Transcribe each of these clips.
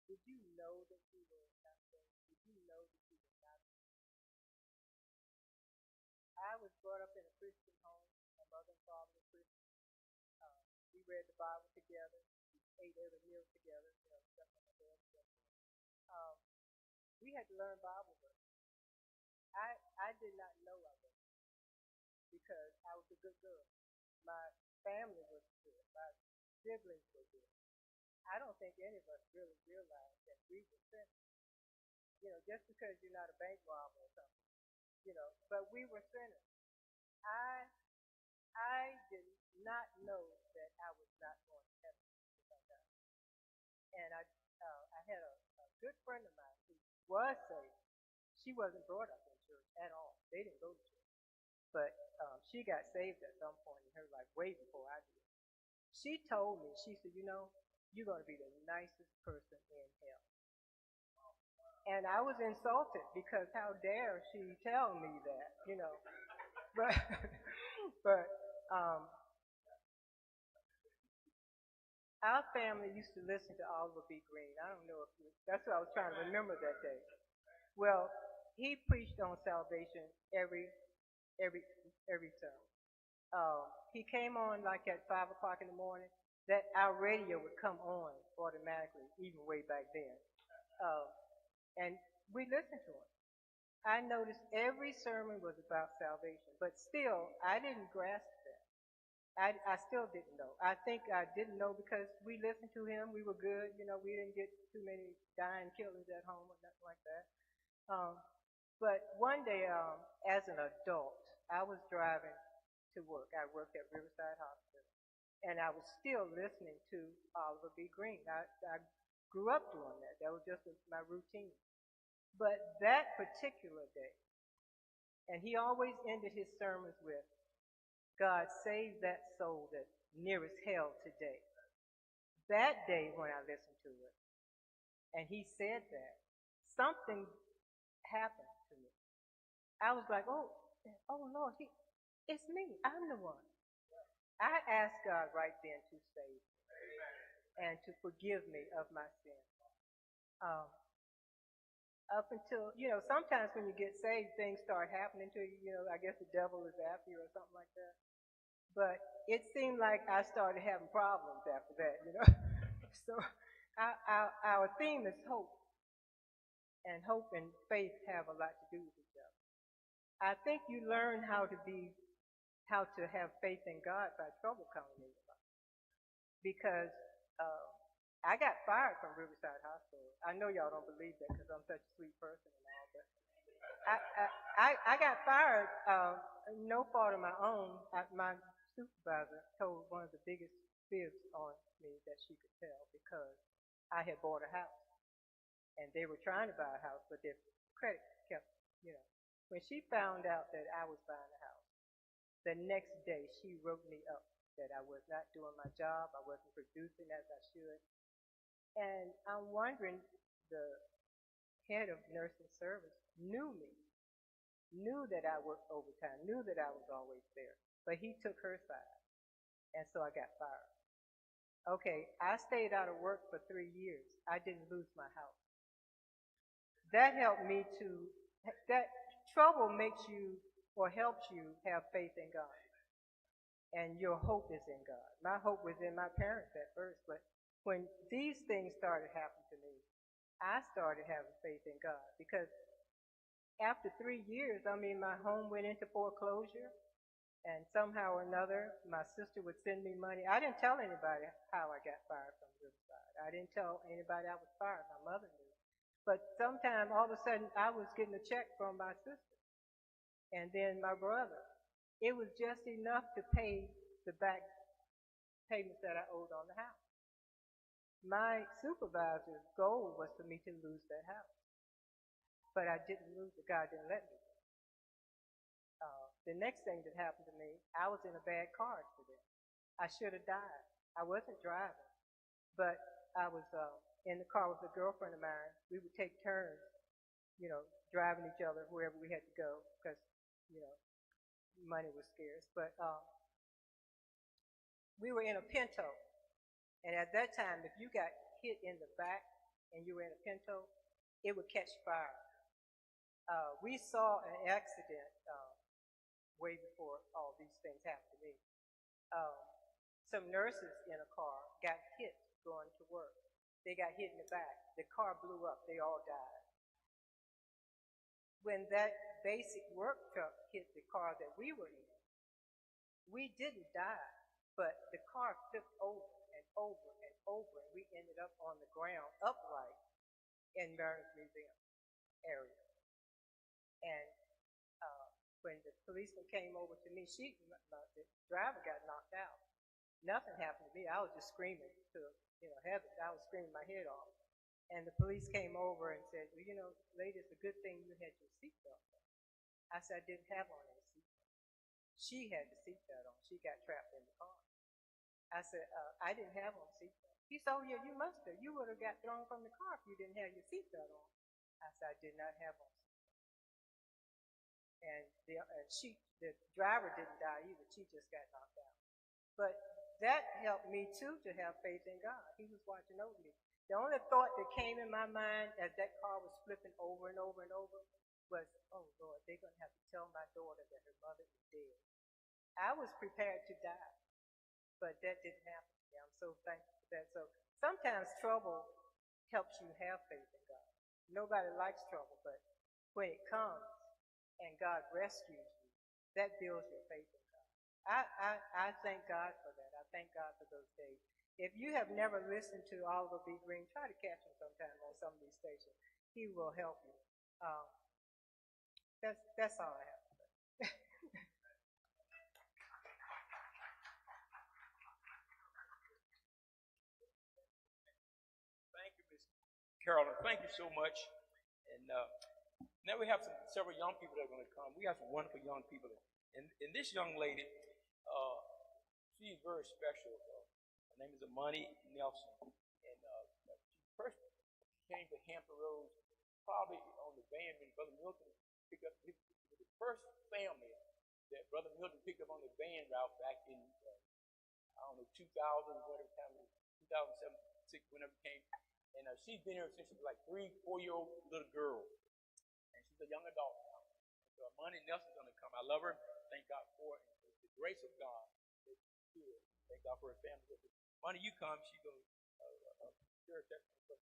Did you know that you were not saved? Did you know that you were not? I was brought up in a Christian home. My mother and father were Christian. Uh, we read the Bible together. We ate every meal together. Stuff like that. Um, we had to learn Bible verse. I did not know I was because I was a good girl. My family was good. My siblings were good. I don't think any of us really realized that we were sinners. Just because you're not a bank robber or something, but we were sinners. I I did not know that I was not going to heaven if I died. And I had a good friend of mine who was saved. She wasn't brought up in church at all. They didn't go to church, but she got saved at some point in her life, way before I did. She told me, she said, you're going to be the nicest person in hell. And I was insulted because how dare she tell me that. But but um, our family used to listen to Oliver B. Green. I don't know if that's what I was trying to remember that day. Well, he preached on salvation every every sermon. He came on like at 5 o'clock in the morning. That our radio would come on automatically, even way back then, uh, and we listened to him. I noticed every sermon was about salvation, but still, I didn't grasp that. I still didn't know. I think I didn't know because we listened to him. We were good. We didn't get too many dying killings at home or nothing like that. Um, but one day, as an adult, I was driving to work. I worked at Riverside Hospital, and I was still listening to Oliver B. Green. I grew up doing that. That was just my routine. But that particular day, and he always ended his sermons with, God save that soul that's nearest hell today. That day when I listened to it, and he said that, something happened to me. I was like, oh Lord, it's me. I'm the one. I asked God right then to save me and to forgive me of my sin. Um, up until, sometimes when you get saved, things start happening to you. I guess the devil is after you or something like that. But it seemed like I started having problems after that. So our theme is hope, and hope and faith have a lot to do with each other. I think you learn how to have faith in God by trouble coming in your life. Because uh, I got fired from Riverside Hospital. I know y'all don't believe that because I'm such a sweet person and all, but I got fired, no fault of my own. My supervisor told one of the biggest fibs on me that she could tell because I had bought a house. And they were trying to buy a house, but their credit kept, you know. When she found out that I was buying a house, the next day she wrote me up that I was not doing my job, I wasn't producing as I should. And I'm wondering, the head of nursing service knew me, knew that I worked overtime, knew that I was always there, but he took her side, and so I got fired. Okay, I stayed out of work for 3 years. I didn't lose my house. That helped me to, that trouble makes you or helps you have faith in God. And your hope is in God. My hope was in my parents at first, but when these things started happening to me, I started having faith in God because after 3 years, my home went into foreclosure, and somehow or another, my sister would send me money. I didn't tell anybody how I got fired from Riverside. I didn't tell anybody I was fired. My mother knew. But sometime, all of a sudden, I was getting a check from my sister and then my brother. It was just enough to pay the back payments that I owed on the house. My supervisor's goal was for me to lose that house, but I didn't lose it. God didn't let me. The next thing that happened to me, I was in a bad car accident. I should have died. I wasn't driving, but I was in the car with a girlfriend of mine. We would take turns, driving each other wherever we had to go because, you know, money was scarce. But we were in a Pinto, and at that time, if you got hit in the back and you were in a Pinto, it would catch fire. We saw an accident way before all these things happened to me. Um, some nurses in a car got hit going to work. They got hit in the back. The car blew up. They all died. When that basic work truck hit the car that we were in, we didn't die, but the car flipped over and over and over, and we ended up on the ground upright in Maryland's Museum area. And when the policeman came over to me, the driver got knocked out. Nothing happened to me. I was just screaming to heaven. I was screaming my head off. And the police came over and said, well, lady, it's a good thing you had your seatbelt on. I said, I didn't have on any seatbelt. She had the seatbelt on. She got trapped in the car. I said, I didn't have on seatbelt. He said, oh, yeah, you must have. You would have got thrown from the car if you didn't have your seatbelt on. I said, I did not have on seatbelt. And the driver didn't die either. She just got knocked out. But that helped me, too, to have faith in God. He was watching over me. The only thought that came in my mind as that car was flipping over and over and over was, oh, Lord, they're going to have to tell my daughter that her mother is dead. I was prepared to die, but that didn't happen to me. I'm so thankful for that. So sometimes trouble helps you have faith in God. Nobody likes trouble, but when it comes and God rescues you, that builds your faith in God. I thank God for that. I thank God for those days. If you have never listened to Oliver B. Green, try to catch him sometime on some of these stations. He will help you. That's all I have to say. Thank you, Ms. Carolyn. Thank you so much. And now we have several young people that are going to come. We have some wonderful young people. And this young lady, she's very special. Her name is Imani Nelson. And she first came to Hampton Roads probably on the van when Brother Milton picked up the first family that Brother Milton picked up on the van route back in, 2000, whatever time it was, 2007, 6, whenever it came. And she's been here since she was like 3-4-year-old little girl. And she's a young adult now. So Imani Nelson's going to come. I love her. Thank God for it. And it's the grace of God that she's here. Thank God for her family. Imani, you come. She's going to share her testimony.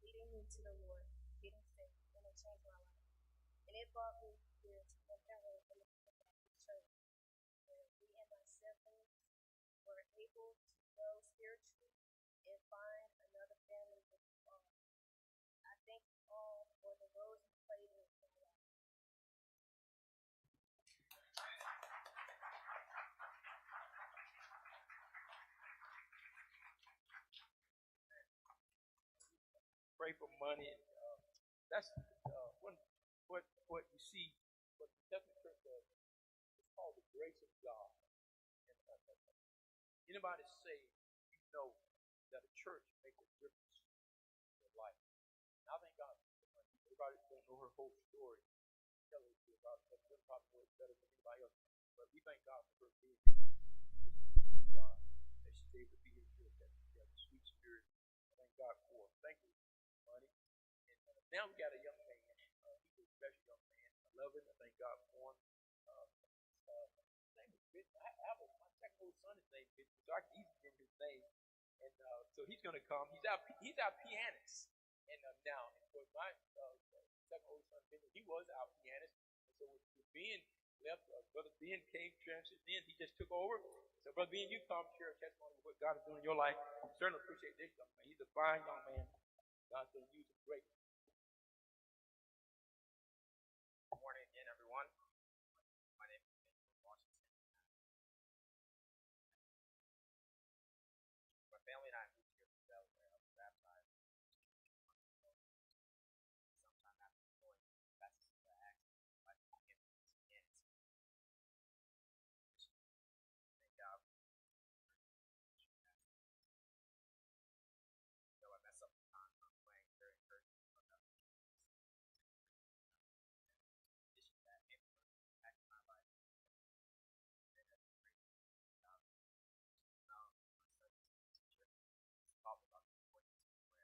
Leading me to the Lord, getting saved, and it changed my life. And it brought me here to Montgomery in the Baptist Church, where me and my siblings were able to grow spiritually and find another family with God. I thank you all for the roles you played in my life. Pray for money. That's what you see. What the Testament Church does is called the grace of God. And, anybody say you know that a church makes a difference in your life? And I thank God for money. Everybody don't know her whole story. Tell her about that. They'll probably know it better than anybody else. But we thank God for her being God, that she's able to be here with that sweet spirit. Thank God for her. Thank you. Money. And now we got a young man. He's a special young man. I love him. I thank God for him. His name is Vincent. I have my second old son is named Vincent, so I can easily remember his name. And so he's going to come. He's our pianist. And now, of course, my second oldest son, Ben, he was our pianist. And so with Ben left, Brother Ben came, transitioned in, he just took over. So, Brother Ben, you come share a testimony of what God is doing in your life. I certainly appreciate this young man. He's a fine young man. God's going to use him great. Good morning again, everyone. My name is Ben from Washington. My family and I moved here from Delaware. I was baptized sometime after going to baptism by accident. My family and thank God. Though I mess up the time I'm playing, very encouraging. That impact my life. And that's a great job. My son's teacher talked about the importance where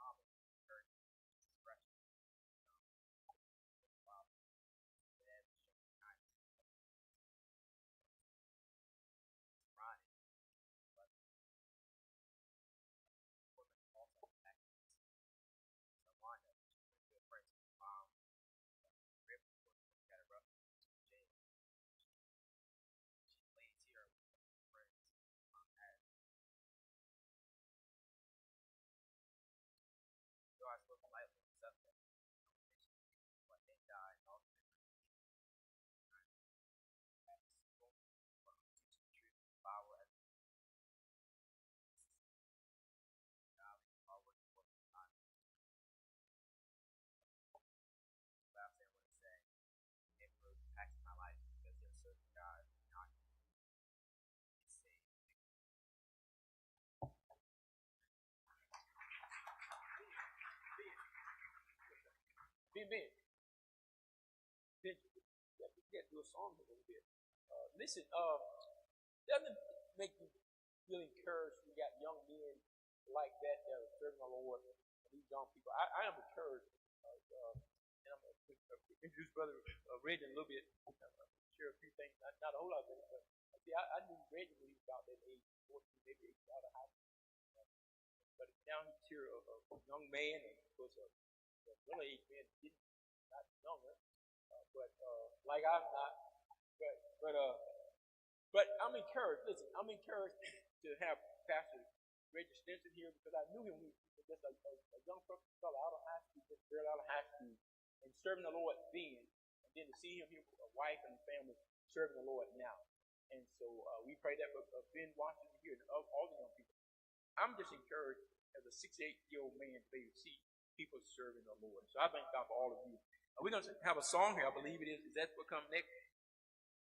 mom is encouraged expression. Father, dad, showing kindness. Right. But women also act so Wanda, she's good friends with mom. Rip got a rough Jane. She lays here with friends. As though I spoke lightly on subject, but they died all the time. From teaching the truth, Bible as God, always work time. Last thing I want to say, it really impacts my life because they're serving God, not saved. Ben, we got to do a song a little bit. Listen, doesn't it make you feel encouraged? We got young men like that that are serving the Lord. These young people, I am encouraged. And I'm going to introduce Brother Reggie a little bit. Share a few things, not a whole lot of things, but see, I knew Reggie when he was about that age, 14, maybe 8 out of high school. But now he's here, a young man, and of course, a middle-aged man, not younger. But like I'm not, but I'm encouraged. Listen, I'm encouraged to have Pastor Reggie Stinson here because I knew him when he was just a young fellow out of high school, just barely out of high school, and serving the Lord then, and then to see him here with a wife and family serving the Lord now. And so we pray that for Ben Washington here and all the young people. I'm just encouraged as a 68-year-old man to be able to see people serving the Lord. So I thank God for all of you. We're going to have a song here, I believe it is. Is that what comes next?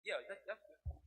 Yeah, that's good.